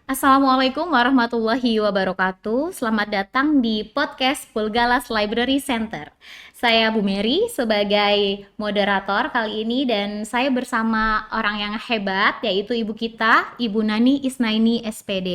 Assalamualaikum warahmatullahi wabarakatuh. Selamat datang di podcast Pulgalas Library Center. Saya Bu Mary sebagai moderator kali ini dan saya bersama orang yang hebat yaitu ibu kita, Ibu Nani Isnaini SPD.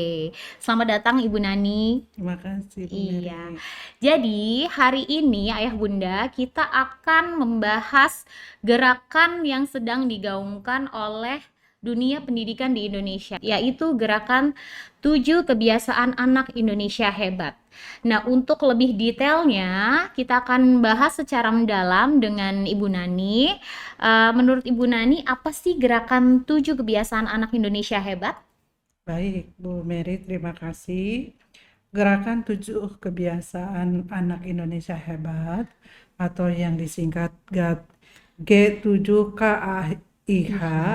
Selamat datang Ibu Nani. Terima kasih Bu Iya. Mary. Jadi hari ini Ayah Bunda kita akan membahas gerakan yang sedang digaungkan oleh dunia pendidikan di Indonesia, yaitu gerakan 7 kebiasaan anak Indonesia hebat. Nah, untuk lebih detailnya, kita akan bahas secara mendalam dengan Ibu Nani. Menurut Ibu Nani, apa sih gerakan 7 kebiasaan anak Indonesia hebat? Baik Bu Mary, terima kasih. Gerakan 7 kebiasaan anak Indonesia hebat atau yang disingkat G7KAIH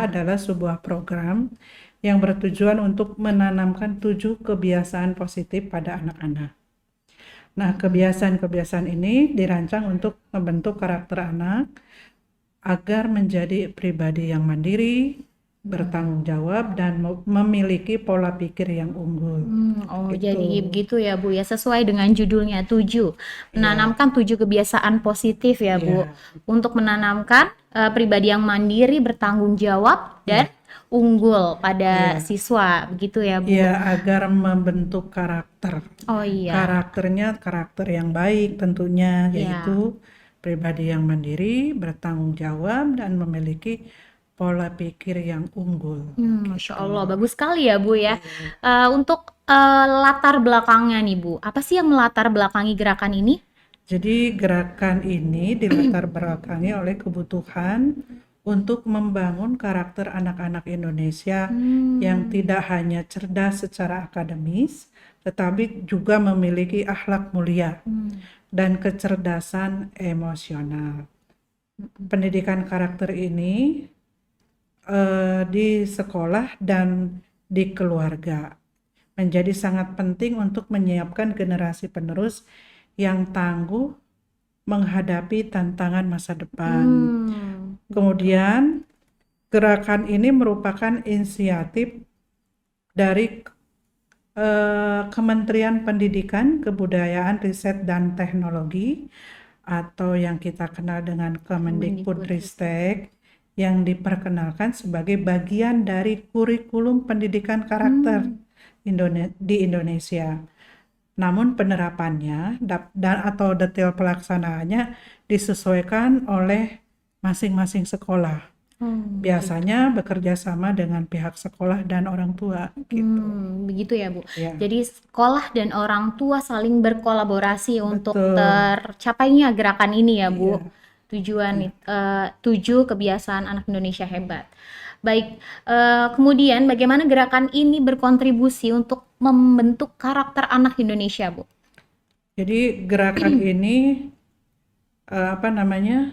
adalah sebuah program yang bertujuan untuk menanamkan 7 kebiasaan positif pada anak-anak. Nah, kebiasaan-kebiasaan ini dirancang untuk membentuk karakter anak agar menjadi pribadi yang mandiri, bertanggung jawab, dan memiliki pola pikir yang unggul. Jadi Gitu. begitu ya Bu ya, sesuai dengan judulnya 7, Iya, menanamkan 7 kebiasaan positif ya Bu, iya, untuk menanamkan pribadi yang mandiri, bertanggung jawab, dan iya, unggul pada iya, siswa, begitu ya Bu? iya, agar membentuk karakter. Oh iya, Karakternya karakter yang baik tentunya, ya. yaitu pribadi yang mandiri, bertanggung jawab, dan memiliki pola pikir yang unggul. Masya Allah, Gitu. bagus sekali ya Bu ya. Iya. Untuk latar belakangnya nih Bu, apa sih yang melatar belakangi gerakan ini? Jadi gerakan ini dilatar belakangi oleh kebutuhan untuk membangun karakter anak-anak Indonesia yang tidak hanya cerdas secara akademis, tetapi juga memiliki akhlak mulia dan kecerdasan emosional. Pendidikan karakter ini di sekolah dan di keluarga menjadi sangat penting untuk menyiapkan generasi penerus yang tangguh menghadapi tantangan masa depan. Kemudian, gerakan ini merupakan inisiatif dari Kementerian Pendidikan, Kebudayaan, Riset, dan Teknologi atau yang kita kenal dengan Kemendikbudristek yang diperkenalkan sebagai bagian dari kurikulum pendidikan karakter di Indonesia. Namun penerapannya dan atau detail pelaksanaannya disesuaikan oleh masing-masing sekolah. Biasanya bekerja sama dengan pihak sekolah dan orang tua gitu. Begitu ya Bu. Ya, Jadi sekolah dan orang tua saling berkolaborasi untuk betul. tercapainya gerakan ini ya Bu. Iya. Tujuan 7 kebiasaan anak Indonesia hebat. Baik, kemudian bagaimana gerakan ini berkontribusi untuk membentuk karakter anak Indonesia Bu? Jadi gerakan ini apa namanya?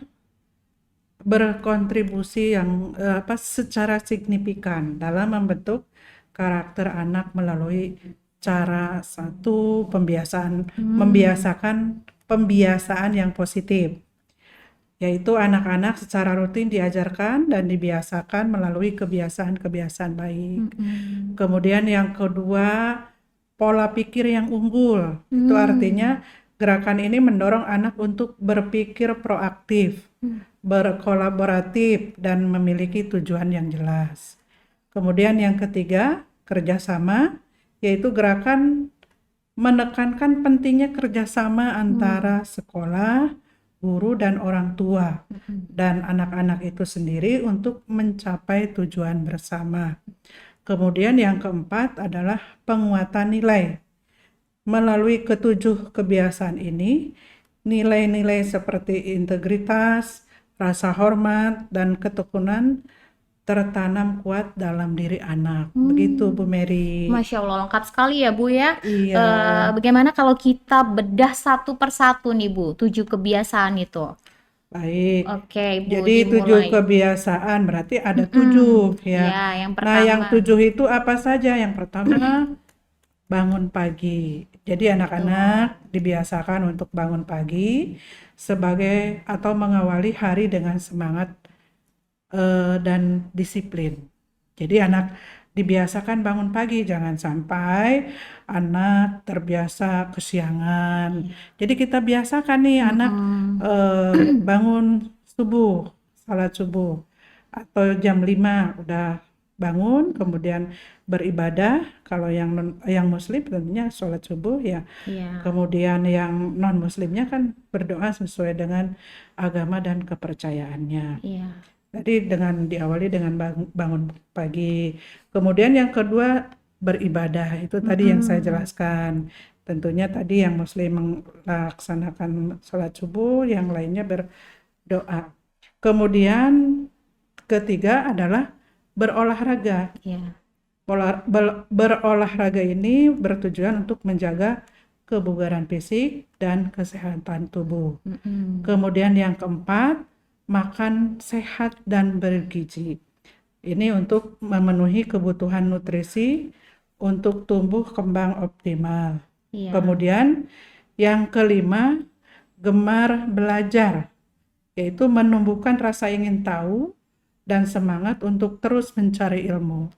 Berkontribusi yang secara signifikan dalam membentuk karakter anak melalui cara satu membiasakan pembiasaan yang positif, yaitu anak-anak secara rutin diajarkan dan dibiasakan melalui kebiasaan-kebiasaan baik. Kemudian yang kedua, pola pikir yang unggul. Itu artinya gerakan ini mendorong anak untuk berpikir proaktif, berkolaboratif, dan memiliki tujuan yang jelas. Kemudian yang ketiga, kerjasama, yaitu gerakan menekankan pentingnya kerjasama antara sekolah, guru, dan orang tua, dan anak-anak itu sendiri untuk mencapai tujuan bersama. Kemudian yang keempat adalah penguatan nilai. Melalui ketujuh kebiasaan ini, nilai-nilai seperti integritas, rasa hormat, dan ketekunan tertanam kuat dalam diri anak. Begitu Bu Mary. Masya Allah, lengkap sekali ya Bu ya. Iya, Bagaimana kalau kita bedah satu persatu nih Bu, 7 kebiasaan itu? baik. Oke Bu, Jadi 7 dimulai. kebiasaan berarti ada 7 ya. Ya, yang Nah, yang pertama. 7 itu apa saja? Yang pertama, bangun pagi. Jadi anak-anak dibiasakan untuk bangun pagi sebagai atau mengawali hari dengan semangat dan disiplin. Jadi dibiasakan bangun pagi, jangan sampai anak terbiasa kesiangan. Jadi kita biasakan nih anak bangun subuh, salat subuh, atau jam 5 udah bangun, kemudian beribadah. Kalau yang muslim tentunya sholat subuh ya. Iya. Kemudian yang non muslimnya kan berdoa sesuai dengan agama dan kepercayaannya. Iya. Jadi diawali dengan bangun pagi. Kemudian yang kedua beribadah, itu tadi yang saya jelaskan. Tentunya tadi yang muslim melaksanakan sholat subuh, yang lainnya berdoa. Kemudian ketiga adalah berolahraga. Iya. Berolahraga ini bertujuan untuk menjaga kebugaran fisik dan kesehatan tubuh. Kemudian yang keempat, makan sehat dan bergizi. Ini untuk memenuhi kebutuhan nutrisi untuk tumbuh kembang optimal. Iya. Kemudian yang kelima, gemar belajar, yaitu menumbuhkan rasa ingin tahu dan semangat untuk terus mencari ilmu.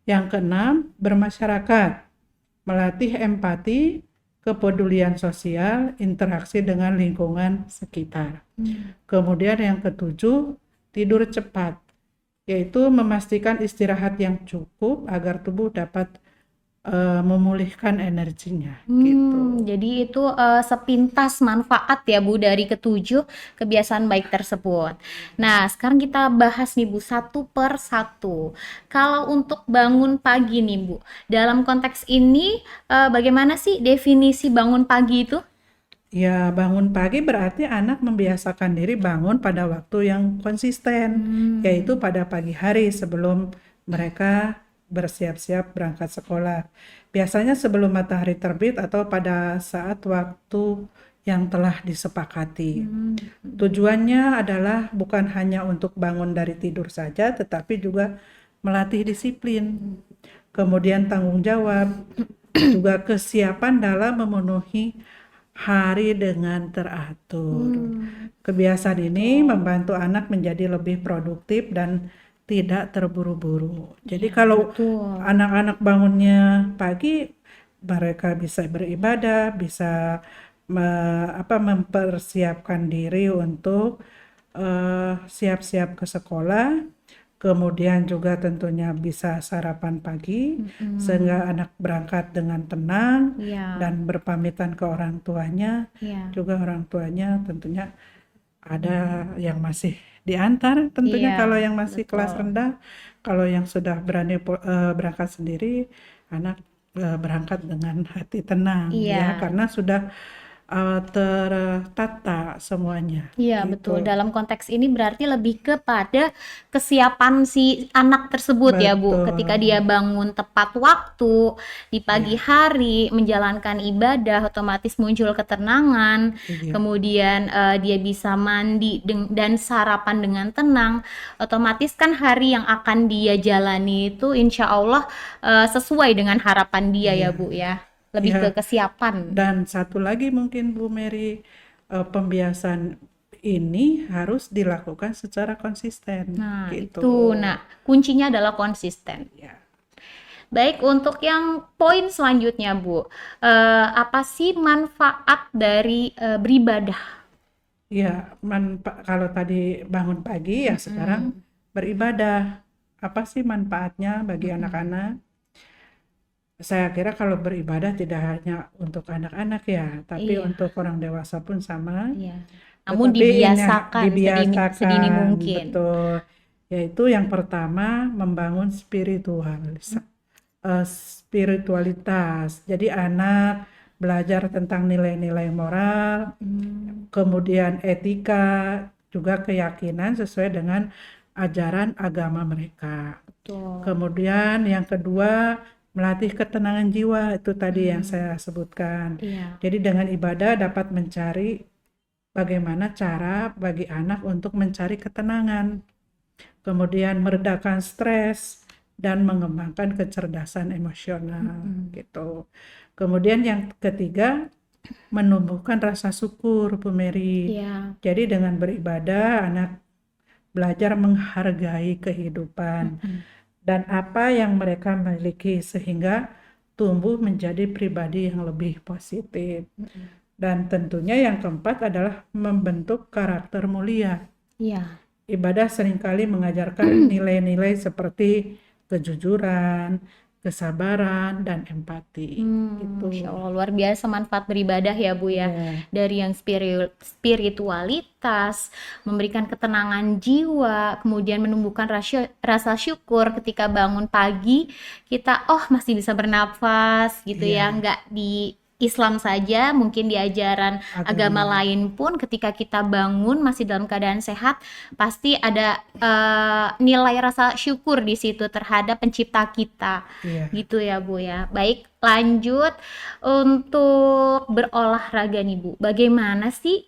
Yang keenam, bermasyarakat, melatih empati, kepedulian sosial, interaksi dengan lingkungan sekitar. Kemudian yang ketujuh, tidur cepat, yaitu memastikan istirahat yang cukup agar tubuh dapat memulihkan energinya. Gitu. Jadi itu sepintas manfaat ya Bu dari ketujuh kebiasaan baik tersebut. Nah, sekarang kita bahas nih Bu satu per satu. Kalau untuk bangun pagi nih Bu, dalam konteks ini bagaimana sih definisi bangun pagi itu? Ya, bangun pagi berarti anak membiasakan diri bangun pada waktu yang konsisten, yaitu pada pagi hari sebelum mereka bersiap-siap berangkat sekolah. Biasanya sebelum matahari terbit atau pada saat waktu yang telah disepakati. Tujuannya adalah bukan hanya untuk bangun dari tidur saja, tetapi juga melatih disiplin, kemudian tanggung jawab, juga kesiapan dalam memenuhi hari dengan teratur. Kebiasaan ini membantu anak menjadi lebih produktif dan tidak terburu-buru. Jadi kalau anak-anak bangunnya pagi, mereka bisa beribadah, bisa mempersiapkan diri untuk siap-siap ke sekolah. Kemudian juga tentunya bisa sarapan pagi, sehingga anak berangkat dengan tenang dan berpamitan ke orang tuanya. Juga orang tuanya tentunya ada yang masih diantar, tentunya kalau yang masih kelas rendah. Kalau yang sudah berani berangkat sendiri, anak berangkat dengan hati tenang, ya, karena sudah tertata semuanya. Iya, gitu. betul. Dalam konteks ini berarti lebih kepada kesiapan si anak tersebut ya Bu. Betul. Ketika dia bangun tepat waktu di pagi hari, menjalankan ibadah, otomatis muncul ketenangan. Iya. Kemudian dia bisa mandi dan sarapan dengan tenang. Otomatis kan hari yang akan dia jalani itu insya Allah sesuai dengan harapan dia ya Bu ya. Lebih ke kesiapan. Dan satu lagi mungkin Bu Mary, pembiasaan ini harus dilakukan secara konsisten. Nah, gitu. itu. Nah, kuncinya adalah konsisten. Ya. Baik, untuk yang poin selanjutnya, Bu. Apa sih manfaat dari beribadah? Ya, kalau tadi bangun pagi ya sekarang beribadah. Apa sih manfaatnya bagi anak-anak? Saya kira kalau beribadah tidak hanya untuk anak-anak ya, tapi untuk orang dewasa pun sama. Iya. Namun Tetapi dibiasakan sedini mungkin. betul. Yaitu yang pertama membangun spiritualitas. Jadi anak belajar tentang nilai-nilai moral, kemudian etika, juga keyakinan sesuai dengan ajaran agama mereka. Betul. Kemudian yang kedua, melatih ketenangan jiwa, itu tadi yang saya sebutkan. Iya. Jadi dengan ibadah dapat mencari bagaimana cara bagi anak untuk mencari ketenangan, kemudian meredakan stres dan mengembangkan kecerdasan emosional, gitu. Kemudian yang ketiga, menumbuhkan rasa syukur, Bu Mary. Iya. Jadi dengan beribadah anak belajar menghargai kehidupan dan apa yang mereka miliki sehingga tumbuh menjadi pribadi yang lebih positif. Dan tentunya yang keempat adalah membentuk karakter mulia. Iya. Ibadah seringkali mengajarkan nilai-nilai seperti kejujuran, kesabaran, dan empati. Gitu. Masya Allah, luar biasa manfaat beribadah ya Bu ya. Iya. Dari yang spiritualitas, memberikan ketenangan jiwa, kemudian menumbuhkan rasa syukur ketika bangun pagi, kita masih bisa bernafas gitu ya, Iya. nggak di Islam saja, mungkin di ajaran agama Agama. lain pun ketika kita bangun masih dalam keadaan sehat, pasti ada nilai rasa syukur di situ terhadap pencipta kita. Iya. Gitu ya Bu ya. Baik, lanjut untuk berolahraga nih Bu. Bagaimana sih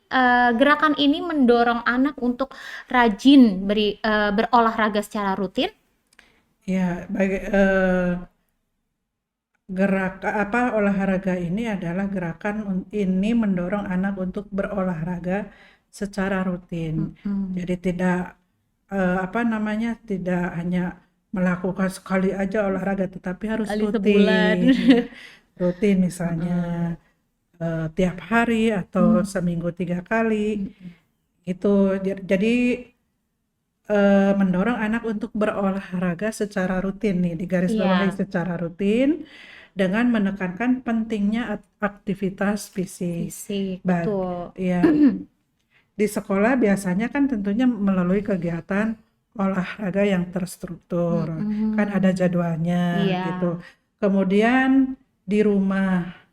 gerakan ini mendorong anak untuk rajin berolahraga secara rutin? Ya, olahraga ini adalah gerakan ini mendorong anak untuk berolahraga secara rutin. Jadi tidak tidak hanya melakukan sekali aja olahraga, tetapi harus Kali sebulan. rutin. Rutin misalnya tiap hari atau seminggu 3 kali. Itu jadi mendorong anak untuk berolahraga secara rutin nih, digarisbawahi Iya, secara rutin dengan menekankan pentingnya aktivitas fisik. fisik, Bag, betul. ya, di sekolah biasanya kan tentunya melalui kegiatan olahraga yang terstruktur, kan ada jadwalnya Iya. gitu. Kemudian di rumah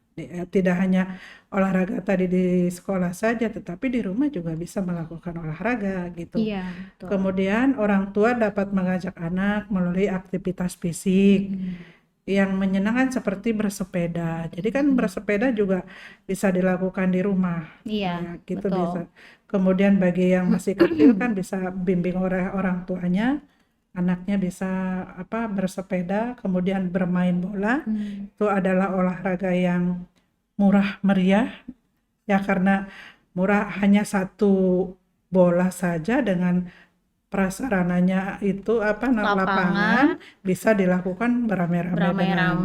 tidak hanya olahraga tadi di sekolah saja, tetapi di rumah juga bisa melakukan olahraga gitu. Iya, betul. Kemudian orang tua dapat mengajak anak melalui aktivitas fisik yang menyenangkan seperti bersepeda. Jadi kan bersepeda juga bisa dilakukan di rumah. Iya, Ya, gitu betul. bisa. Kemudian bagi yang masih kecil kan bisa bimbing oleh orang tuanya, anaknya bisa bersepeda, kemudian bermain bola. Itu adalah olahraga yang murah meriah ya, karena murah, hanya satu bola saja dengan prasarananya itu lapangan, bisa dilakukan beramai-ramai dengan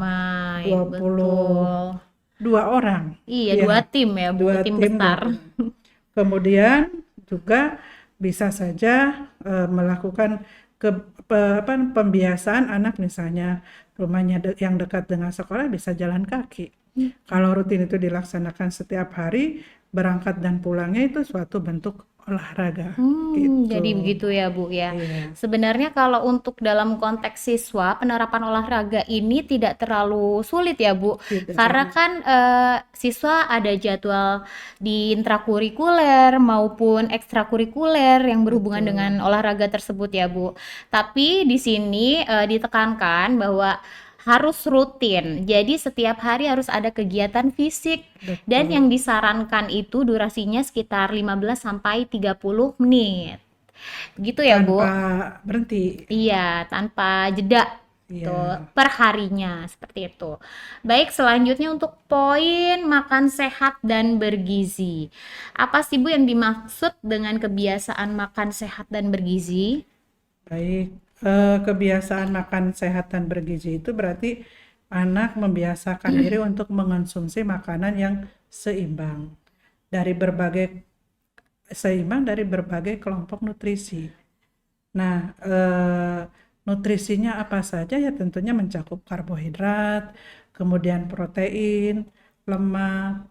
Beramai-ramai, 22 betul. orang. Iya, Ya, 2 tim ya Bu, 2 tim tim, 2 besar. tim. Kemudian juga bisa saja melakukan pembiasaan anak, misalnya rumahnya yang dekat dengan sekolah bisa jalan kaki. Kalau rutin itu dilaksanakan setiap hari, berangkat dan pulangnya itu suatu bentuk olahraga. Gitu. Jadi begitu ya Bu ya. Iya. Sebenarnya kalau untuk dalam konteks siswa, penerapan olahraga ini tidak terlalu sulit ya Bu. Tidak Karena kan siswa ada jadwal di intrakurikuler maupun ekstrakurikuler yang berhubungan Betul. dengan olahraga tersebut ya Bu. Tapi di sini ditekankan bahwa harus rutin. Jadi setiap hari harus ada kegiatan fisik dan yang disarankan itu durasinya sekitar 15 sampai 30 menit. Gitu ya, Bu? Tanpa berhenti. Iya, tanpa jeda. Iya. Tuh, per harinya seperti itu. Baik, selanjutnya untuk poin makan sehat dan bergizi. Apa sih Bu yang dimaksud dengan kebiasaan makan sehat dan bergizi? Baik, kebiasaan makan sehat dan bergizi itu berarti anak membiasakan diri untuk mengonsumsi makanan yang seimbang dari berbagai kelompok nutrisi. Nah, nutrisinya apa saja ya, tentunya mencakup karbohidrat, kemudian protein, lemak,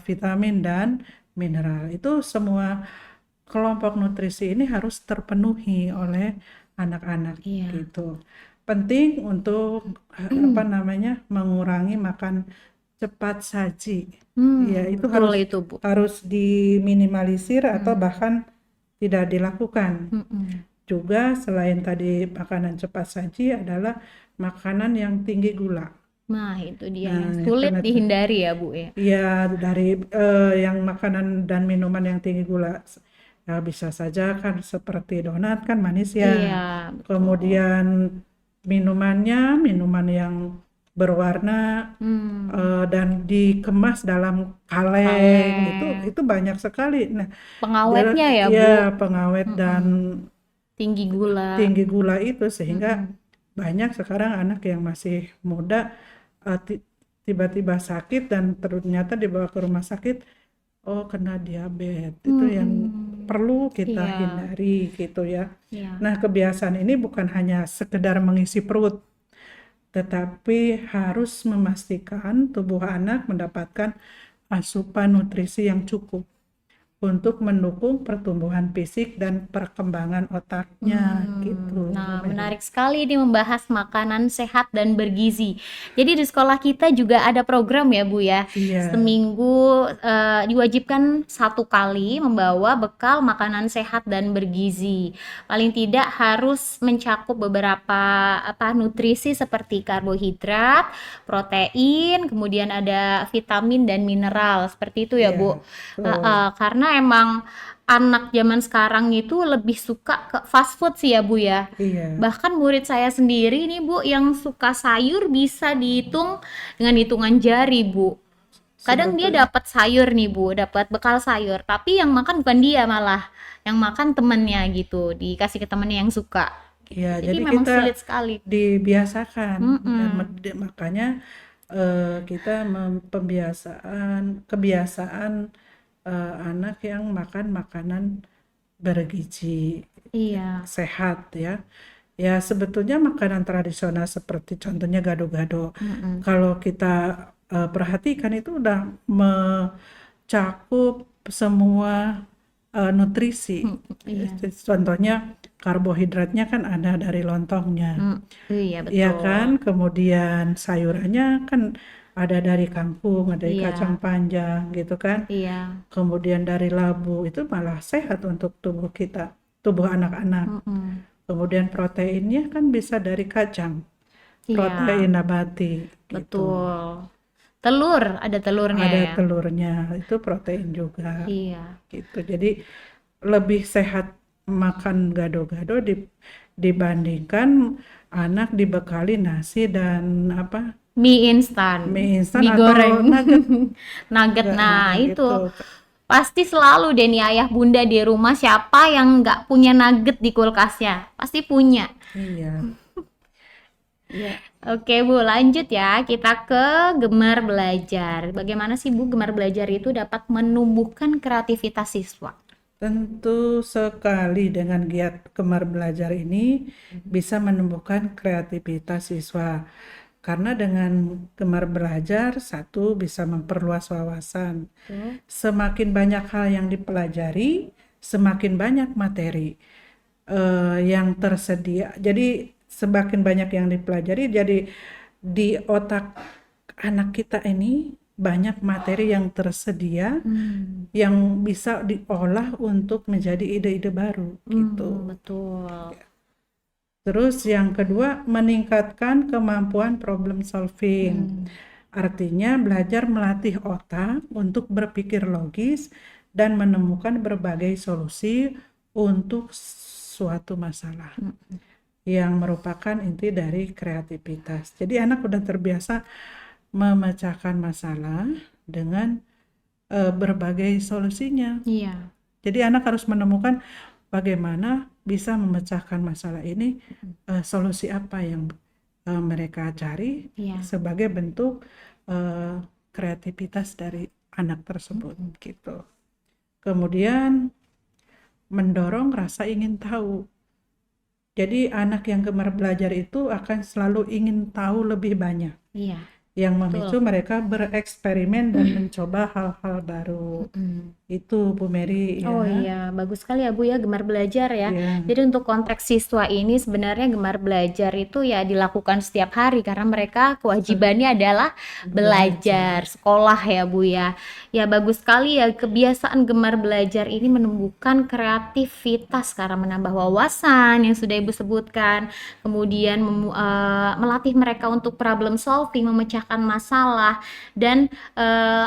vitamin dan mineral. Itu semua kelompok nutrisi ini harus terpenuhi oleh anak-anak. Iya. Gitu. Penting untuk mengurangi makan cepat saji. Ya, itu Betul itu, Bu. harus diminimalisir atau bahkan tidak dilakukan. Juga selain tadi makanan cepat saji adalah makanan yang tinggi gula. Nah, itu dia Nah, yang sulit karena dihindari ya, Bu ya. Iya, dari yang makanan dan minuman yang tinggi gula. Ya, bisa saja kan seperti donat kan manis ya. Iya, betul. Kemudian minuman yang berwarna dan dikemas dalam kaleng, itu banyak sekali. Nah, Pengawetnya ya, Bu. ya pengawet dan Tinggi gula. tinggi gula itu, sehingga banyak sekarang anak yang masih muda tiba-tiba sakit dan ternyata dibawa ke rumah sakit, oh kena diabetes. Itu yang perlu kita Iya, hindari gitu ya. iya. Nah, kebiasaan ini bukan hanya sekedar mengisi perut, tetapi harus memastikan tubuh anak mendapatkan asupan nutrisi yang cukup untuk mendukung pertumbuhan fisik dan perkembangan otaknya gitu, Bu Nah, Mary. menarik sekali nih membahas makanan sehat dan bergizi. Jadi di sekolah kita juga ada program ya, Bu ya. Iya, Seminggu diwajibkan 1 kali membawa bekal makanan sehat dan bergizi. Paling tidak harus mencakup beberapa nutrisi seperti karbohidrat, protein, kemudian ada vitamin dan mineral. Seperti itu ya, iya, Bu. betul. Karena emang anak zaman sekarang itu lebih suka ke fast food sih ya Bu ya. Iya, Bahkan murid saya sendiri nih Bu yang suka sayur bisa dihitung dengan hitungan jari Bu. Kadang dia sebetulnya dapat sayur nih Bu, dapat bekal sayur, tapi yang makan bukan dia malah, yang makan temennya gitu, dikasih ke temennya yang suka. ya, Gitu. Jadi jadi memang kita sulit sekali. dibiasakan ya, Mm-mm. makanya kita kebiasaan anak yang makan makanan bergizi, Iya. sehat ya. Ya sebetulnya makanan tradisional seperti contohnya gado-gado, Mm-mm. kalau kita perhatikan itu udah mencakup semua nutrisi. Iya. Contohnya karbohidratnya kan ada dari lontongnya, Mm. Iya ya betul. kan? Kemudian sayurannya kan ada dari kangkung, ada dari kacang Iya. panjang gitu kan. Iya. Kemudian dari labu, itu malah sehat untuk tubuh kita, tubuh anak-anak. Mm-mm. Kemudian proteinnya kan bisa dari kacang, Iya. protein nabati gitu. Betul. Telur, ada telurnya Ada ya. telurnya, itu protein juga Iya. gitu. Jadi lebih sehat makan gado-gado dibandingkan anak dibekali nasi dan apa, Mie instan, mie instan mie atau goreng, nugget. nugget. Nah, Nah, itu gitu. pasti selalu deh nih ayah bunda di rumah siapa yang nggak punya nugget di kulkasnya? Pasti punya. Iya, ya. Oke Bu, lanjut ya. Kita ke gemar belajar. Bagaimana sih Bu gemar belajar itu dapat menumbuhkan kreativitas siswa? Tentu sekali dengan giat gemar belajar ini bisa menumbuhkan kreativitas siswa. Karena dengan gemar belajar, satu bisa memperluas wawasan. Tuh. Semakin banyak hal yang dipelajari, semakin banyak materi yang tersedia. Jadi semakin banyak yang dipelajari, jadi di otak anak kita ini banyak materi yang tersedia yang bisa diolah untuk menjadi ide-ide baru gitu. Betul. Terus yang kedua, meningkatkan kemampuan problem solving. Artinya belajar melatih otak untuk berpikir logis dan menemukan berbagai solusi untuk suatu masalah, yang merupakan inti dari kreativitas. Jadi anak udah terbiasa memecahkan masalah dengan berbagai solusinya. Iya. Jadi anak harus menemukan bagaimana bisa memecahkan masalah ini, solusi apa yang mereka cari Iya. sebagai bentuk kreativitas dari anak tersebut gitu. Kemudian mendorong rasa ingin tahu. Jadi anak yang gemar belajar itu akan selalu ingin tahu lebih banyak, Iya. yang Betul. memicu mereka bereksperimen dan mencoba hal-hal baru. Itu Bu Mary Oh ya. iya, bagus sekali ya Bu ya gemar belajar ya. Ya, Jadi untuk konteks siswa ini sebenarnya gemar belajar itu ya dilakukan setiap hari karena mereka kewajibannya adalah belajar, sekolah ya Bu ya. Ya bagus sekali ya kebiasaan gemar belajar ini menumbuhkan kreativitas karena menambah wawasan yang sudah Ibu sebutkan. Kemudian melatih mereka untuk problem solving, memecahkan masalah dan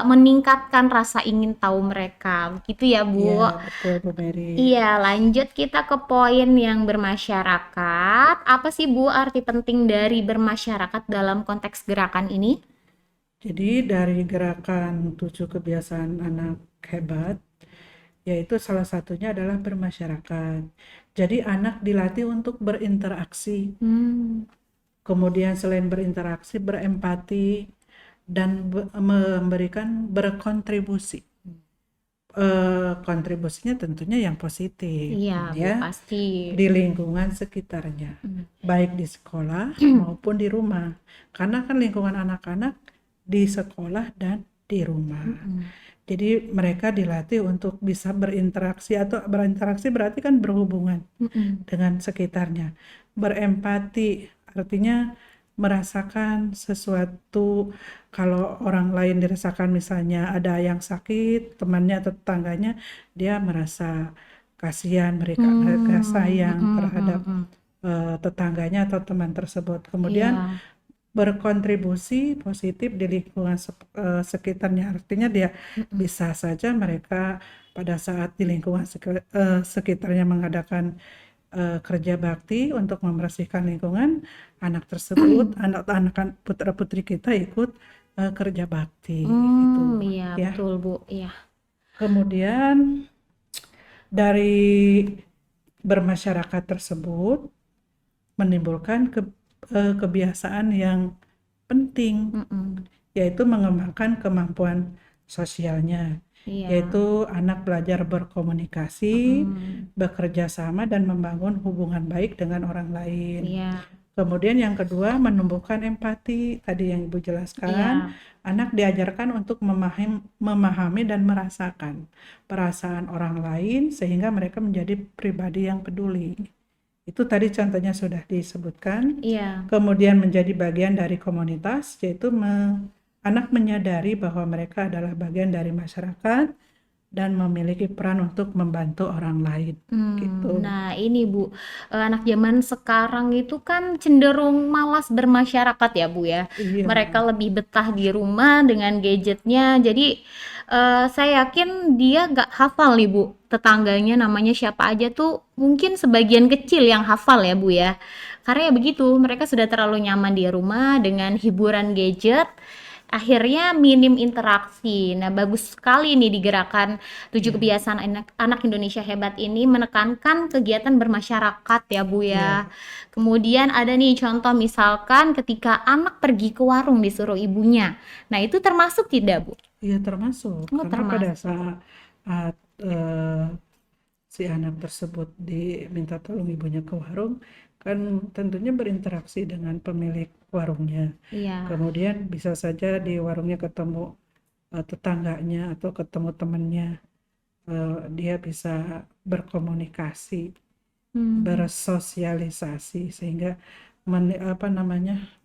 meningkatkan rasa ingin tahu mereka. Gitu ya, Bu. ya betul Bu Mary. Iya, lanjut kita ke poin yang bermasyarakat. Apa sih, Bu, arti penting dari bermasyarakat dalam konteks gerakan ini? Jadi dari gerakan 7 kebiasaan anak hebat, yaitu salah satunya adalah bermasyarakat. Jadi anak dilatih untuk berinteraksi. kemudian selain berinteraksi, berempati, dan memberikan berkontribusi. Kontribusinya tentunya yang positif, Iya, Bu, ya, pasti. di lingkungan sekitarnya, baik di sekolah maupun di rumah. Karena kan lingkungan anak-anak di sekolah dan di rumah. Jadi mereka dilatih untuk bisa berinteraksi, atau berinteraksi berarti kan berhubungan dengan sekitarnya. Berempati artinya merasakan sesuatu, kalau orang lain dirasakan, misalnya ada yang sakit, temannya atau tetangganya, dia merasa kasihan, mereka sayang terhadap tetangganya atau teman tersebut. Kemudian Iya. berkontribusi positif di lingkungan sekitarnya, artinya dia bisa saja mereka pada saat di lingkungan sekitarnya mengadakan kerja bakti untuk membersihkan lingkungan, anak tersebut, anak-anak putra putri kita ikut kerja bakti gitu, Iya, ya. betul, Bu. Iya. Kemudian dari bermasyarakat tersebut menimbulkan kebiasaan yang penting, yaitu mengembangkan kemampuan sosialnya, Iya. yaitu anak belajar berkomunikasi, bekerja sama, dan membangun hubungan baik dengan orang lain. Iya. Kemudian yang kedua, menumbuhkan empati, tadi yang Ibu jelaskan. Iya. Anak diajarkan untuk memahami dan merasakan perasaan orang lain sehingga mereka menjadi pribadi yang peduli. Itu tadi contohnya sudah disebutkan. Iya. Kemudian menjadi bagian dari komunitas, yaitu anak menyadari bahwa mereka adalah bagian dari masyarakat dan memiliki peran untuk membantu orang lain, gitu. Nah ini Bu, anak zaman sekarang itu kan cenderung malas bermasyarakat ya Bu ya. Iya. Mereka lebih betah di rumah dengan gadgetnya. Jadi saya yakin dia gak hafal nih Bu, tetangganya namanya siapa aja tuh mungkin sebagian kecil yang hafal ya Bu ya. Karena ya begitu, mereka sudah terlalu nyaman di rumah dengan hiburan gadget. Akhirnya minim interaksi. Nah, bagus sekali nih digerakkan 7 kebiasaan anak Indonesia hebat ini menekankan kegiatan bermasyarakat ya Bu ya. Kemudian ada nih contoh misalkan ketika anak pergi ke warung disuruh ibunya. Nah, itu termasuk tidak Bu? Iya, termasuk. Oh, Karena pada termasuk. saat si anak tersebut diminta tolong ibunya ke warung, kan tentunya berinteraksi dengan pemilik warungnya. Iya. Kemudian bisa saja di warungnya ketemu tetangganya atau ketemu temannya, dia bisa berkomunikasi, bersosialisasi, sehingga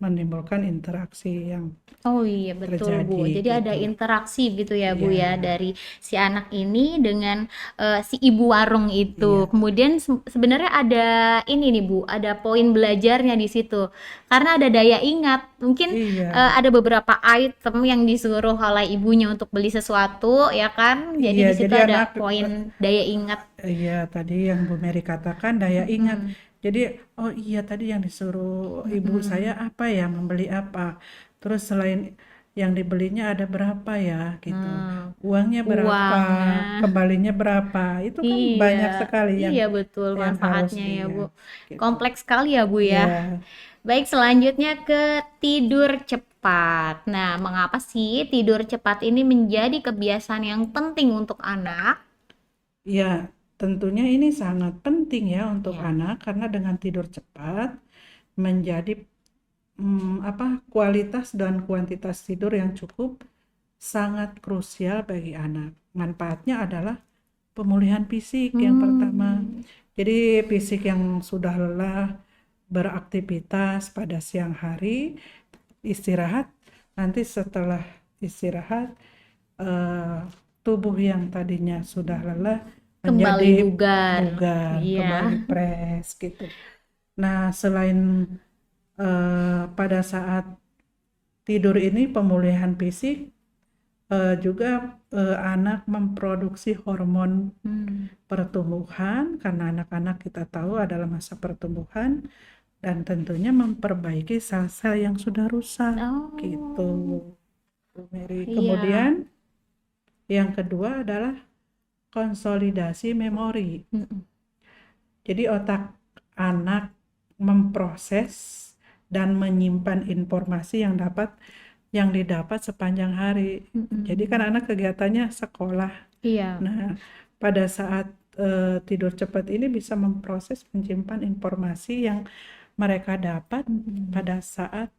menimbulkan interaksi yang Oh iya betul Bu. terjadi Jadi ada gitu. interaksi gitu ya Bu ya Iya. dari si anak ini dengan si ibu warung itu. Iya. Kemudian sebenarnya ada ini nih Bu, ada poin belajarnya di situ. Karena ada daya ingat. Mungkin Iya. ada beberapa item yang disuruh oleh ibunya untuk beli sesuatu ya kan. Jadi Iya, di situ jadi ada anak, poin daya ingat. iya tadi yang Bu Mary katakan daya ingat. Jadi, oh iya tadi yang disuruh ibu saya apa ya, membeli apa. Terus selain yang dibelinya ada berapa ya gitu. Uangnya berapa, Uangnya. kembalinya berapa. Itu kan banyak Iya, sekali iya betul yang harus manfaatnya ya Bu. gitu. Kompleks sekali ya Bu ya. Ya, Baik, selanjutnya ke tidur cepat. Nah, mengapa sih tidur cepat ini menjadi kebiasaan yang penting untuk anak? ya tentunya ini sangat penting ya untuk Ya. anak, karena dengan tidur cepat menjadi kualitas dan kuantitas tidur yang cukup sangat krusial bagi anak. Manfaatnya adalah pemulihan fisik yang pertama. Jadi fisik yang sudah lelah beraktivitas pada siang hari, istirahat, nanti setelah istirahat tubuh yang tadinya sudah lelah Kembali menjadi bugar. Iya. kembali fresh gitu. Nah, selain pada saat tidur ini pemulihan fisik, juga anak memproduksi hormon pertumbuhan, karena anak-anak kita tahu adalah masa pertumbuhan, dan tentunya memperbaiki sel-sel yang sudah rusak gitu, Bu Mary. Iya. Kemudian yang kedua adalah konsolidasi memori. Jadi otak anak memproses dan menyimpan informasi yang didapat sepanjang hari. Jadi kan anak kegiatannya sekolah. Iya. Nah, pada saat tidur cepat ini bisa memproses menyimpan informasi yang mereka dapat pada saat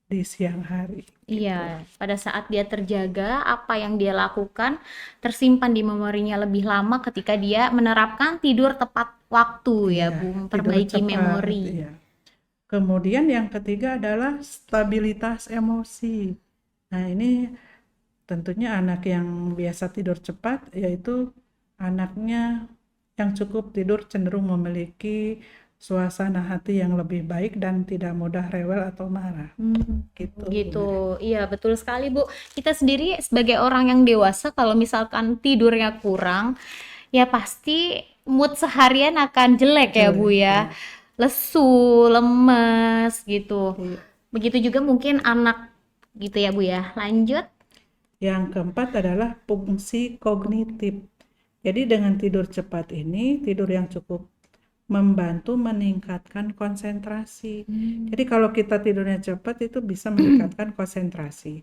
di siang hari. Iya, pada saat dia terjaga, apa yang dia lakukan tersimpan di memorinya lebih lama ketika dia menerapkan tidur tepat waktu ya, Iya, Bu, tidur memperbaiki cepat. memori. Iya. Kemudian yang ketiga adalah stabilitas emosi. Nah, ini tentunya anak yang biasa tidur cepat, yaitu anaknya yang cukup tidur cenderung memiliki suasana hati yang lebih baik dan tidak mudah rewel atau marah. Gitu, Bu Gitu. Mary. Iya, betul sekali, Bu. Kita sendiri sebagai orang yang dewasa kalau misalkan tidurnya kurang, ya pasti mood seharian akan jelek ya, Bu Jelek, ya. iya. Lesu, lemes gitu. Iya. Begitu juga mungkin anak gitu ya, Bu ya. Lanjut. Yang keempat adalah fungsi kognitif. Jadi dengan tidur cepat ini, tidur yang cukup membantu meningkatkan konsentrasi. Jadi kalau kita tidurnya cepat itu bisa meningkatkan konsentrasi.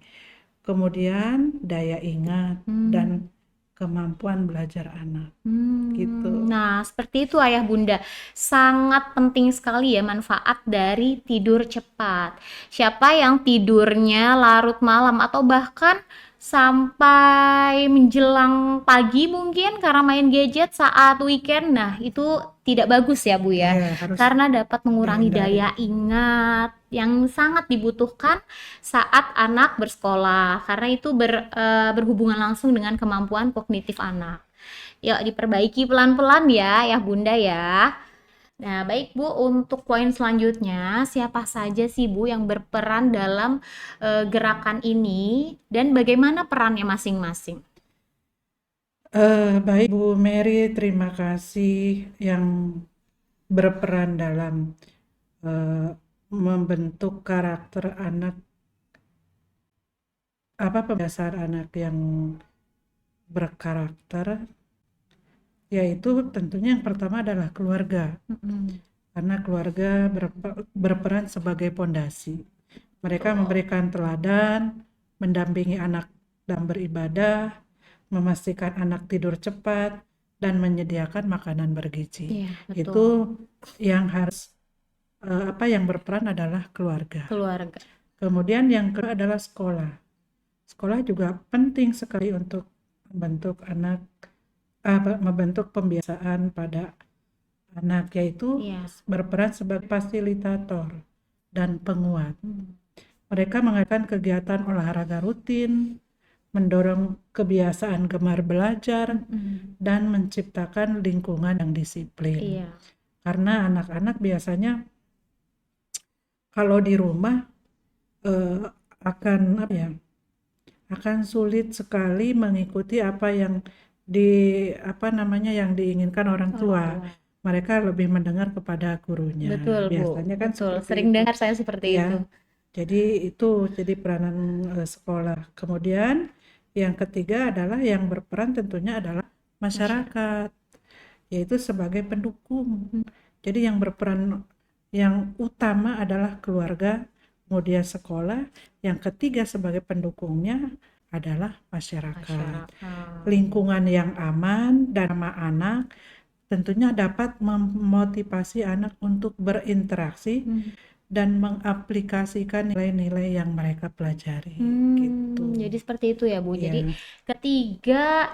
Kemudian daya ingat dan kemampuan belajar anak. Gitu. Nah, seperti itu Ayah Bunda. Sangat penting sekali ya manfaat dari tidur cepat. Siapa yang tidurnya larut malam atau bahkan sampai menjelang pagi mungkin karena main gadget saat weekend, nah itu tidak bagus ya Bu ya. Iya, harus Karena dapat mengurangi dihindari. daya ingat yang sangat dibutuhkan saat anak bersekolah. Karena itu berhubungan langsung dengan kemampuan kognitif anak. Yuk diperbaiki pelan-pelan ya Bunda ya. Nah, baik Bu, untuk poin selanjutnya, siapa saja sih Bu yang berperan dalam gerakan ini dan bagaimana perannya masing-masing? Baik Bu Mary, terima kasih yang berperan dalam membentuk karakter anak, pembiasaan anak yang berkarakter, yaitu tentunya yang pertama adalah keluarga. Karena keluarga berperan sebagai pondasi. Mereka memberikan teladan, mendampingi anak dalam beribadah, memastikan anak tidur cepat, dan menyediakan makanan bergizi. Iya, betul. Itu yang harus yang berperan adalah keluarga. Keluarga. Kemudian yang kedua adalah sekolah. Sekolah juga penting sekali untuk membentuk pembiasaan pada anak, yaitu Iya. berperan sebagai fasilitator dan penguat. Mereka mengadakan kegiatan olahraga rutin, mendorong kebiasaan gemar belajar, dan menciptakan lingkungan yang disiplin. Iya. Karena anak-anak biasanya kalau di rumah akan sulit sekali mengikuti apa yang yang diinginkan orang tua. Mereka lebih mendengar kepada gurunya. Betul, Bu. Biasanya kan Betul. seperti Sering itu. dengar saya seperti Ya, itu. jadi peranan sekolah. Kemudian yang ketiga adalah yang berperan tentunya adalah masyarakat, yaitu sebagai pendukung. Jadi yang berperan yang utama adalah keluarga, kemudian sekolah, yang ketiga sebagai pendukungnya adalah masyarakat. Lingkungan yang aman dan ramah anak tentunya dapat memotivasi anak untuk berinteraksi dan mengaplikasikan nilai-nilai yang mereka pelajari. Gitu. Jadi seperti itu ya Bu. Iya. Jadi ketiga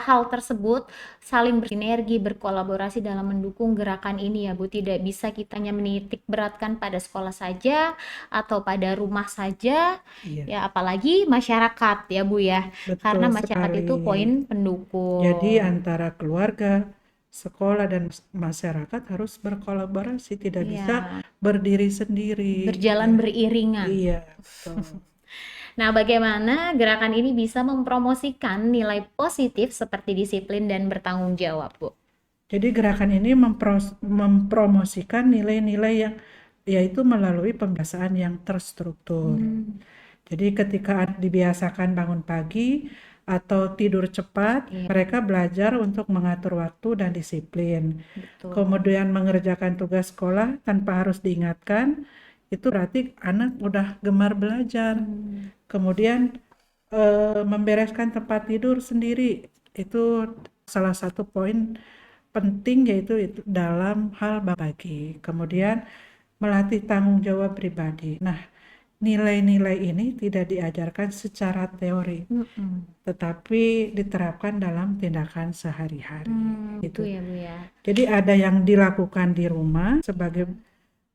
hal tersebut saling bersinergi, berkolaborasi dalam mendukung gerakan ini ya Bu. Tidak bisa kita hanya menitik beratkan pada sekolah saja atau pada rumah saja, Iya. ya apalagi masyarakat ya Bu ya. Betul Karena masyarakat sekali. itu poin pendukung. Jadi antara keluarga, sekolah, dan masyarakat harus berkolaborasi, tidak Iya. bisa berdiri sendiri. Berjalan beriringan. Iya, betul. Nah, bagaimana gerakan ini bisa mempromosikan nilai positif seperti disiplin dan bertanggung jawab, Bu? Jadi gerakan ini mempromosikan nilai-nilai yang yaitu melalui pembiasaan yang terstruktur. Jadi ketika dibiasakan bangun pagi atau tidur cepat, mereka belajar untuk mengatur waktu dan disiplin. Betul. Kemudian mengerjakan tugas sekolah tanpa harus diingatkan, itu berarti anak udah gemar belajar. Kemudian membereskan tempat tidur sendiri itu salah satu poin penting, yaitu itu dalam hal berbagi. Kemudian melatih tanggung jawab pribadi. Nah, nilai-nilai ini tidak diajarkan secara teori, tetapi diterapkan dalam tindakan sehari-hari. Gitu ya Bu ya. Jadi ada yang dilakukan di rumah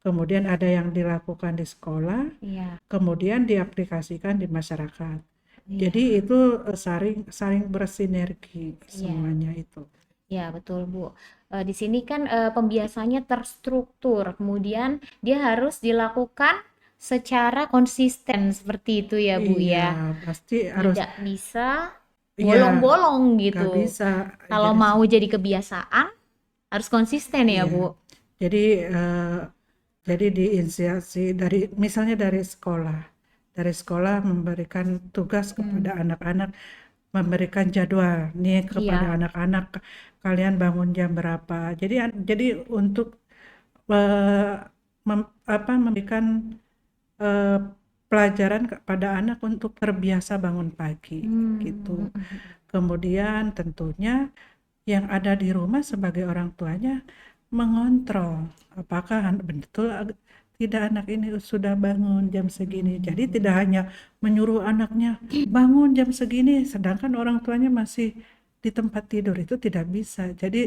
kemudian ada yang dilakukan di sekolah, Iya. kemudian diaplikasikan di masyarakat. Jadi itu saling bersinergi semuanya itu. Ya, betul Bu. Di sini kan pembiasaannya terstruktur, kemudian dia harus dilakukan secara konsisten seperti itu ya Bu ya. Iya, pasti harus. Tidak bisa Iya, bolong-bolong nggak gitu. bisa. Kalau mau jadi kebiasaan harus konsisten ya Iya. Bu. Jadi diinisiasi misalnya dari sekolah memberikan tugas kepada anak-anak, memberikan jadwal nih kepada anak-anak, kalian bangun jam berapa. Jadi untuk memberikan pelajaran kepada anak untuk terbiasa bangun pagi gitu. Kemudian tentunya yang ada di rumah sebagai orang tuanya mengontrol apakah betul tidak anak ini sudah bangun jam segini. Jadi tidak hanya menyuruh anaknya bangun jam segini sedangkan orang tuanya masih di tempat tidur, itu tidak bisa. Jadi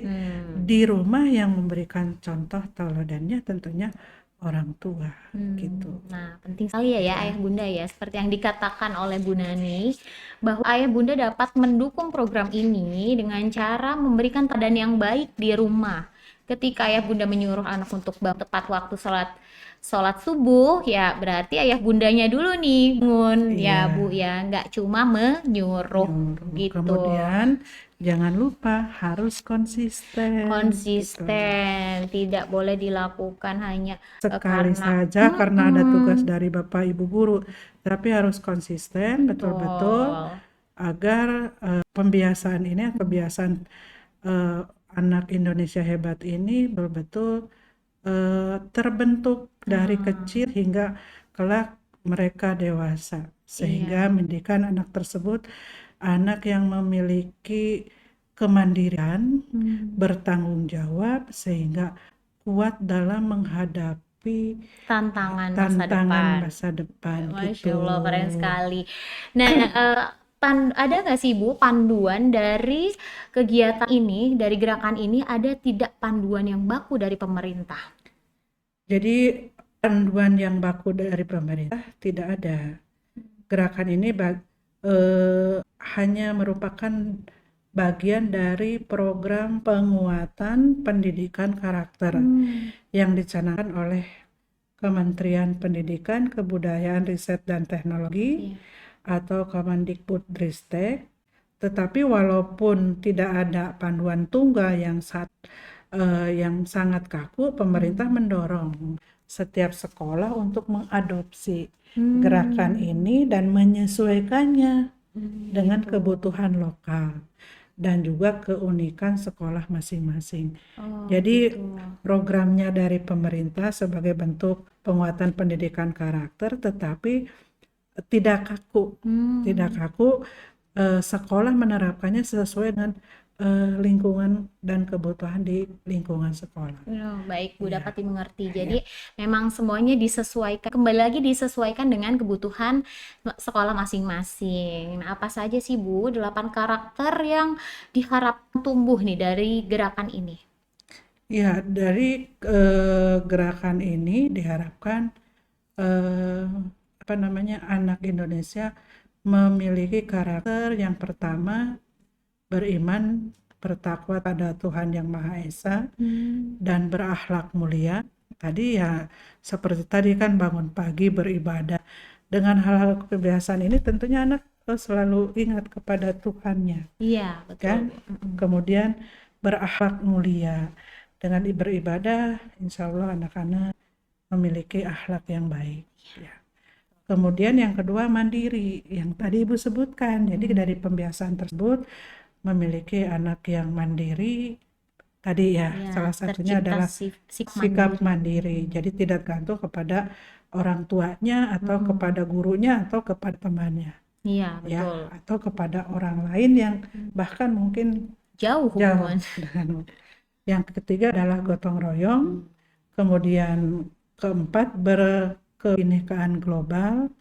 di rumah yang memberikan contoh teladannya tentunya orang tua gitu. Nah, penting sekali ya Ayah Bunda ya, seperti yang dikatakan oleh Bu Nani, bahwa Ayah Bunda dapat mendukung program ini dengan cara memberikan teladan yang baik di rumah. Ketika Ayah Bunda menyuruh anak untuk bangun tepat waktu sholat subuh, ya berarti Ayah Bundanya dulu nih bangun ya Bu ya, nggak cuma menyuruh gitu. Kemudian jangan lupa harus konsisten. Tidak boleh dilakukan hanya Sekali saja karena ada tugas dari Bapak Ibu guru, tapi harus konsisten betul-betul agar kebiasaan anak Indonesia hebat ini betul-betul terbentuk dari kecil hingga kelak mereka dewasa, sehingga mendidik anak tersebut anak yang memiliki kemandirian, bertanggung jawab, sehingga kuat dalam menghadapi tantangan masa depan. Masya Allah, keren sekali. Nah, ada nggak sih Bu panduan dari kegiatan ini, dari gerakan ini, ada tidak panduan yang baku dari pemerintah? Jadi panduan yang baku dari pemerintah tidak ada. Gerakan ini hanya merupakan bagian dari program penguatan pendidikan karakter yang dicanangkan oleh Kementerian Pendidikan, Kebudayaan, Riset dan Teknologi atau Kemendikbudristek. Tetapi walaupun tidak ada panduan tunggal yang sangat kaku, pemerintah mendorong setiap sekolah untuk mengadopsi gerakan ini dan menyesuaikannya dengan kebutuhan lokal dan juga keunikan sekolah masing-masing. Jadi programnya dari pemerintah sebagai bentuk penguatan pendidikan karakter, tetapi tidak kaku, sekolah menerapkannya sesuai dengan lingkungan dan kebutuhan di lingkungan sekolah. Baik Bu, dapat dimengerti. Jadi memang semuanya disesuaikan, kembali lagi disesuaikan dengan kebutuhan sekolah masing-masing. Nah, apa saja sih Bu 8 karakter yang diharapkan tumbuh nih dari gerakan ini? Ya, dari gerakan ini diharapkan anak Indonesia memiliki karakter yang pertama, beriman, bertakwa pada Tuhan Yang Maha Esa, dan berakhlak mulia. Tadi ya seperti tadi kan bangun pagi, beribadah. Dengan hal-hal kebiasaan ini tentunya anak selalu ingat kepada Tuhannya. Iya, betul. Kan? Kemudian berakhlak mulia. Dengan beribadah, insya Allah anak-anak memiliki akhlak yang baik. Ya. Kemudian yang kedua mandiri, yang tadi Ibu sebutkan. Jadi dari pembiasaan tersebut memiliki anak yang mandiri, tadi ya, Ya, salah satunya tercipta adalah sikap sikap mandiri. mandiri. Jadi tidak gantung kepada orang tuanya atau Mm-mm. kepada gurunya atau kepada temannya Iya, ya, betul. atau kepada orang lain yang bahkan mungkin Jauh jauh hubungan. dengan. Yang ketiga adalah gotong royong, kemudian keempat berkebinekaan global,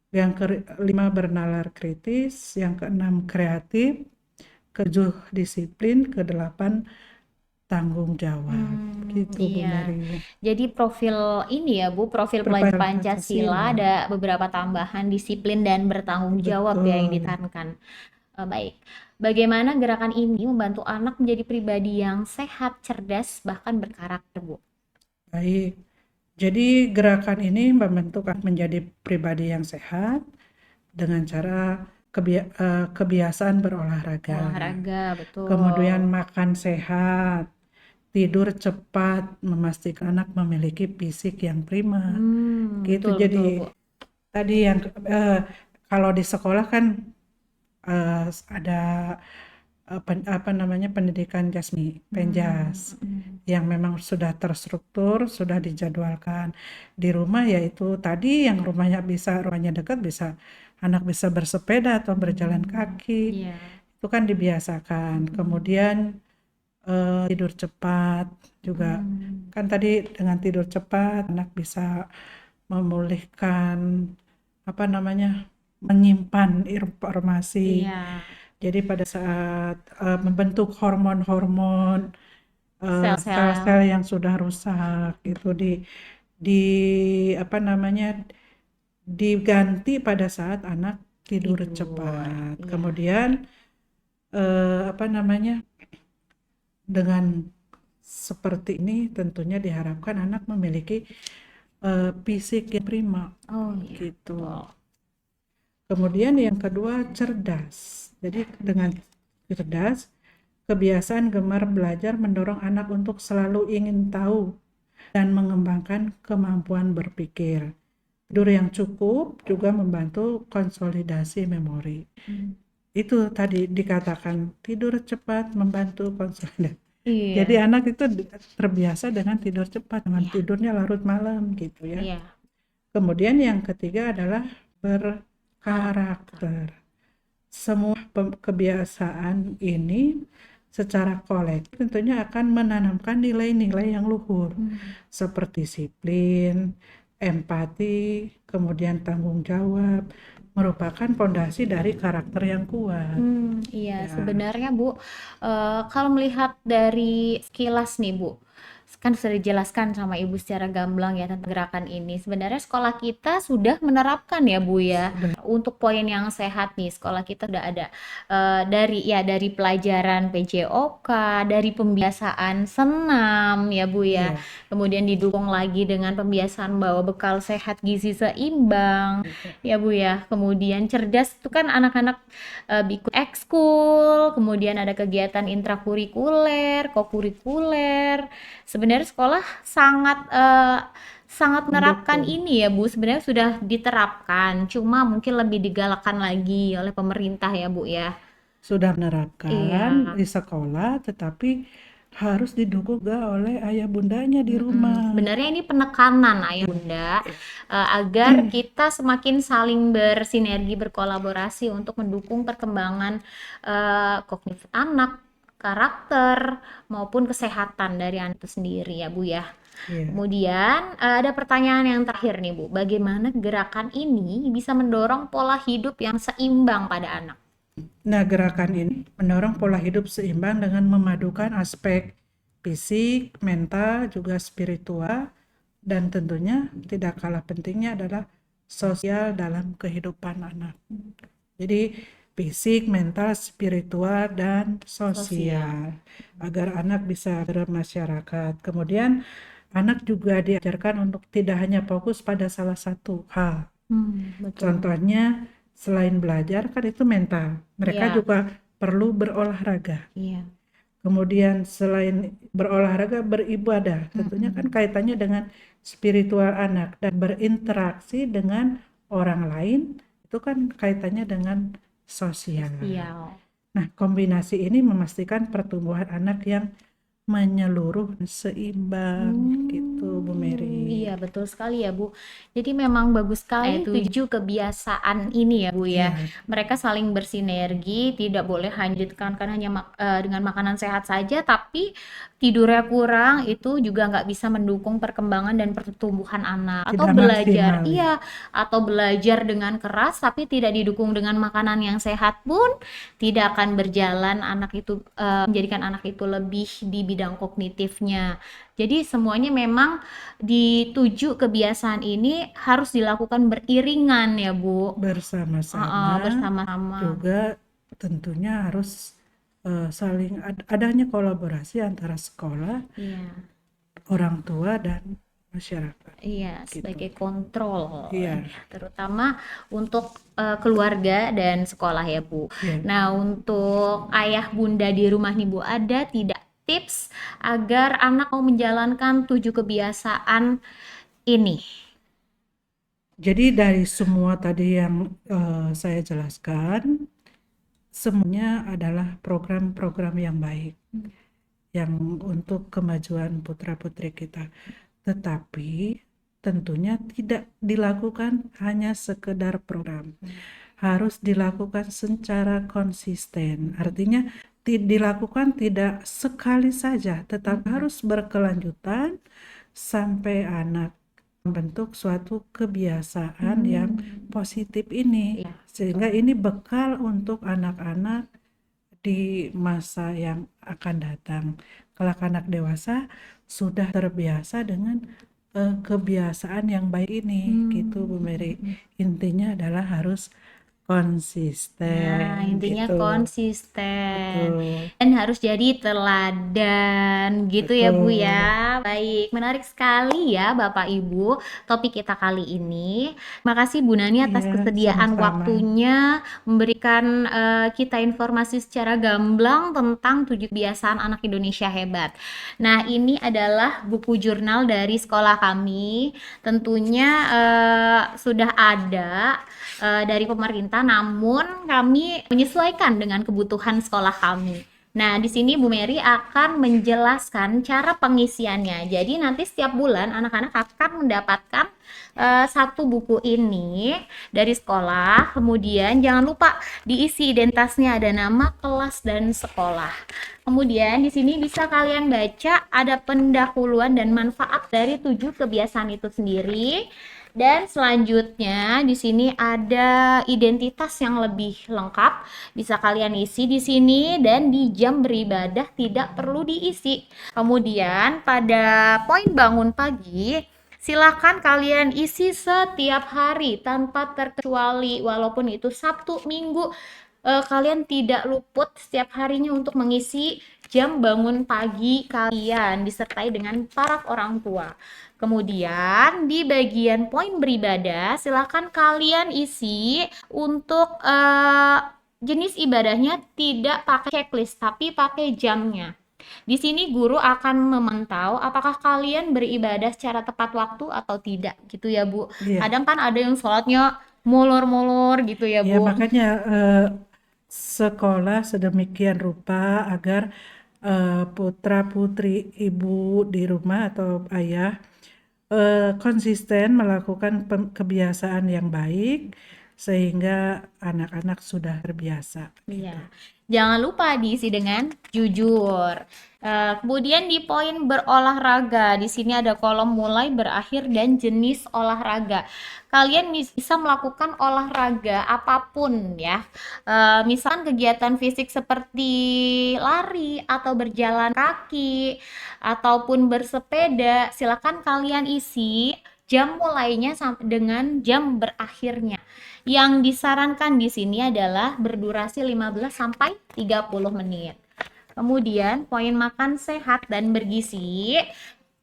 yang kelima bernalar kritis, yang keenam kreatif, ketujuh disiplin, kedelapan tanggung jawab. Gitu Bu Iya. Mary. Jadi profil ini ya Bu, profil pelajar Berpajang Pancasila Pancasila. ada beberapa tambahan disiplin dan bertanggung jawab ya yang Betul. ditekankan. Baik. Bagaimana gerakan ini membantu anak menjadi pribadi yang sehat, cerdas, bahkan berkarakter, Bu? Baik. Jadi gerakan ini membentuk menjadi pribadi yang sehat dengan cara kebiasaan berolahraga. Olahraga, betul. Kemudian makan sehat, tidur cepat, memastikan anak memiliki fisik yang prima. Gitu. Betul, betul, Jadi Bu. tadi yang kalau di sekolah kan ada apa namanya pendidikan jasmani, penjas, yang memang sudah terstruktur, sudah dijadwalkan. Di rumah yaitu tadi yang rumahnya dekat bisa anak bisa bersepeda atau berjalan kaki. Iya. Itu kan dibiasakan. Kemudian tidur cepat juga. Kan tadi dengan tidur cepat anak bisa memulihkan apa namanya menyimpan informasi. Iya. Jadi pada saat membentuk hormon-hormon Sel-sel. sel-sel yang sudah rusak itu di apa namanya diganti pada saat anak tidur cepat. Iya. Kemudian apa namanya dengan seperti ini tentunya diharapkan anak memiliki fisik yang prima Oh iya. gitu. Betul. Kemudian yang kedua cerdas. Jadi dengan cerdas, kebiasaan gemar belajar mendorong anak untuk selalu ingin tahu dan mengembangkan kemampuan berpikir. Tidur yang cukup juga membantu konsolidasi memori. Itu tadi dikatakan tidur cepat membantu konsolidasi. Iya. Jadi anak itu terbiasa dengan tidur cepat, dengan Iya. tidurnya larut malam gitu ya. Iya. Kemudian yang ketiga adalah berkarakter. Semua kebiasaan ini secara kolektif tentunya akan menanamkan nilai-nilai yang luhur seperti disiplin, empati, kemudian tanggung jawab, merupakan fondasi dari karakter yang kuat. Iya, Ya. sebenarnya Bu, kalau melihat dari sekilas nih Bu, kan sudah dijelaskan sama Ibu secara gamblang ya tentang gerakan ini. Sebenarnya sekolah kita sudah menerapkan ya Bu ya. Untuk poin yang sehat nih, sekolah kita udah ada dari pelajaran PJOK, dari pembiasaan senam ya Bu ya. Iya. Kemudian didukung lagi dengan pembiasaan bawa bekal sehat gizi seimbang ya Bu ya. Kemudian cerdas itu kan anak-anak ikut ekskul, kemudian ada kegiatan intrakurikuler, kokurikuler. Sebenarnya sekolah sangat menerapkan Mendukung. ini ya Bu. Sebenarnya sudah diterapkan, cuma mungkin lebih digalakkan lagi oleh pemerintah ya Bu ya. Sudah menerapkan Iya. di sekolah, tetapi harus didukung juga oleh ayah bundanya di rumah. Sebenarnya ini penekanan ayah bunda agar kita semakin saling bersinergi, berkolaborasi untuk mendukung perkembangan kognitif anak, karakter maupun kesehatan dari anak itu sendiri ya Bu ya. Iya. Kemudian ada pertanyaan yang terakhir nih Bu, bagaimana gerakan ini bisa mendorong pola hidup yang seimbang pada anak? Nah, gerakan ini mendorong pola hidup seimbang dengan memadukan aspek fisik, mental, juga spiritual, dan tentunya tidak kalah pentingnya adalah sosial dalam kehidupan anak. Jadi fisik, mental, spiritual, dan sosial agar anak bisa bermasyarakat. Kemudian anak juga diajarkan untuk tidak hanya fokus pada salah satu hal. Betul. Contohnya selain belajar kan itu mental, mereka Iya. juga perlu berolahraga. Iya. Kemudian selain berolahraga beribadah, tentunya kan kaitannya dengan spiritual anak dan berinteraksi dengan orang lain itu kan kaitannya dengan sosial. Iya. Nah, kombinasi ini memastikan pertumbuhan anak yang menyeluruh, seimbang gitu Bu Mary. Iya betul sekali ya Bu. Jadi memang bagus sekali 7 kebiasaan ini ya Bu ya. Iya, Mereka saling bersinergi, tidak boleh hanya ditekankan hanya dengan makanan sehat saja, tapi tidurnya kurang itu juga nggak bisa mendukung perkembangan dan pertumbuhan anak. Atau tidak belajar, maksimal ya. iya, atau belajar dengan keras tapi tidak didukung dengan makanan yang sehat pun tidak akan berjalan anak itu menjadikan anak itu lebih di bidang kognitifnya. Jadi semuanya memang di 7 kebiasaan ini harus dilakukan beriringan ya Bu. Bersama-sama Bersama-sama. juga tentunya harus saling adanya kolaborasi antara sekolah, Iya. orang tua dan masyarakat. Iya, Gitu. sebagai kontrol. Iya. Terutama untuk keluarga dan sekolah ya Bu. Iya. Nah, untuk ayah bunda di rumah nih Bu, ada tidak tips agar anak mau menjalankan 7 kebiasaan ini? Jadi dari semua tadi yang saya jelaskan, semuanya adalah program-program yang baik, yang untuk kemajuan putra-putri kita. Tetapi tentunya tidak dilakukan hanya sekedar program, harus dilakukan secara konsisten. Artinya dilakukan tidak sekali saja, tetapi harus berkelanjutan sampai anak membentuk suatu kebiasaan yang positif ini, Iya. sehingga ini bekal untuk anak-anak di masa yang akan datang. Kalau anak dewasa sudah terbiasa dengan kebiasaan yang baik ini, gitu Bu Mary. Intinya adalah harus konsisten, Nah, intinya gitu. konsisten Betul. dan harus jadi teladan gitu ya Bu Betul. ya. Baik, menarik sekali ya Bapak Ibu topik kita kali ini. Makasih Bu Nani atas Iya, kesediaan sama-sama. waktunya memberikan kita informasi secara gamblang tentang 7 kebiasaan anak Indonesia hebat. Nah, ini adalah buku jurnal dari sekolah kami. Tentunya sudah ada dari pemerintah, namun kami menyesuaikan dengan kebutuhan sekolah kami. Nah, di sini Bu Mary akan menjelaskan cara pengisiannya. Jadi nanti setiap bulan anak-anak akan mendapatkan satu buku ini dari sekolah. Kemudian jangan lupa diisi identitasnya, ada nama, kelas, dan sekolah. Kemudian di sini bisa kalian baca ada pendahuluan dan manfaat dari 7 kebiasaan itu sendiri. Dan selanjutnya di sini ada identitas yang lebih lengkap, bisa kalian isi di sini, dan di jam beribadah tidak perlu diisi. Kemudian pada poin bangun pagi, silakan kalian isi setiap hari tanpa terkecuali, walaupun itu Sabtu, Minggu, kalian tidak luput setiap harinya untuk mengisi jam bangun pagi kalian disertai dengan para orang tua. Kemudian di bagian poin beribadah, silakan kalian isi untuk jenis ibadahnya tidak pakai checklist, tapi pakai jamnya. Di sini guru akan memantau apakah kalian beribadah secara tepat waktu atau tidak, gitu ya Bu. Iya. Kadang kan ada yang sholatnya molor-molor gitu ya Ya, Bu. makanya sekolah sedemikian rupa agar putra-putri ibu di rumah atau ayah konsisten melakukan kebiasaan yang baik sehingga anak-anak sudah terbiasa. Iya. Jangan lupa diisi dengan jujur. Kemudian di poin berolahraga, di sini ada kolom mulai, berakhir, dan jenis olahraga. Kalian bisa melakukan olahraga apapun ya. Misalkan kegiatan fisik seperti lari atau berjalan kaki ataupun bersepeda, silakan kalian isi jam mulainya sampai dengan jam berakhirnya. Yang disarankan di sini adalah berdurasi 15 sampai 30 menit. Kemudian poin makan sehat dan bergizi,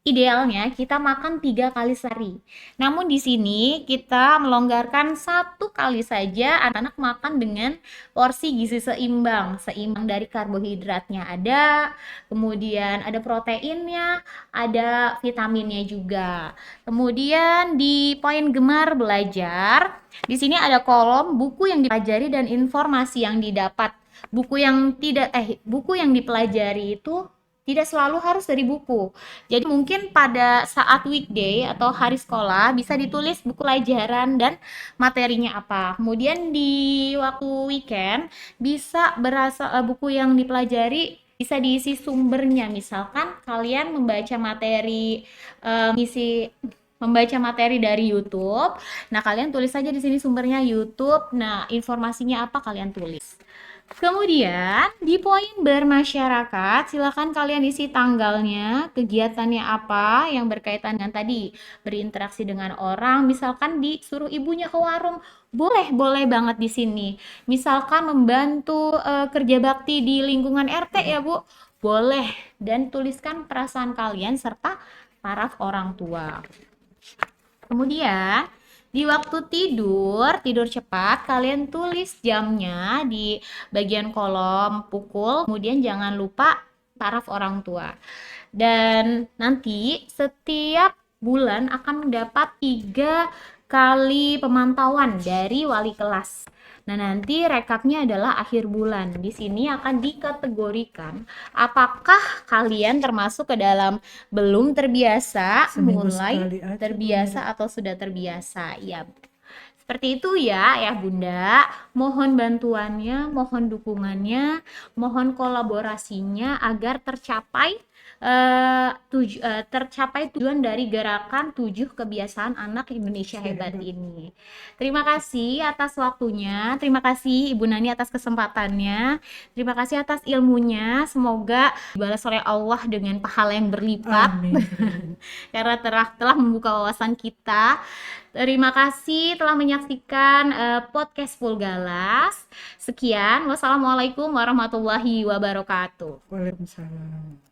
idealnya kita makan 3 kali sehari. Namun di sini kita melonggarkan 1 kali saja, anak-anak makan dengan porsi gizi seimbang. Seimbang dari karbohidratnya ada, kemudian ada proteinnya, ada vitaminnya juga. Kemudian di poin gemar belajar, di sini ada kolom buku yang dipelajari dan informasi yang didapat. Buku yang dipelajari itu Tidak selalu harus dari buku. Jadi mungkin pada saat weekday atau hari sekolah bisa ditulis buku pelajaran dan materinya apa. Kemudian di waktu weekend bisa buku yang dipelajari bisa diisi sumbernya. Misalkan kalian membaca materi dari YouTube. Nah, kalian tulis saja di sini sumbernya YouTube. Nah, informasinya apa kalian tulis. Kemudian di poin bermasyarakat, silakan kalian isi tanggalnya, kegiatannya apa yang berkaitan dengan tadi, berinteraksi dengan orang, misalkan disuruh ibunya ke warung, boleh banget di sini. Misalkan membantu kerja bakti di lingkungan RT ya Bu, boleh. Dan tuliskan perasaan kalian serta paraf orang tua. Kemudian di waktu tidur cepat, kalian tulis jamnya di bagian kolom pukul, kemudian jangan lupa paraf orang tua. Dan nanti setiap bulan akan mendapat 3 kali pemantauan dari wali kelas. Nah, nanti rekapnya adalah akhir bulan. Di sini akan dikategorikan apakah kalian termasuk ke dalam belum terbiasa, Seminggu mulai sekali aja, terbiasa Bunda. atau sudah terbiasa. Ya, seperti itu ya, Ayah Bunda. Mohon bantuannya, mohon dukungannya, mohon kolaborasinya agar tercapai tujuan dari gerakan 7 kebiasaan anak Indonesia hebat ini. Terima kasih atas waktunya, terima kasih Ibu Nani atas kesempatannya, terima kasih atas ilmunya. Semoga dibalas oleh Allah dengan pahala yang berlipat. Amin. Karena telah membuka wawasan kita. Terima kasih telah menyaksikan podcast Fulgalas. Sekian, wassalamualaikum warahmatullahi wabarakatuh. Waalaikumsalam.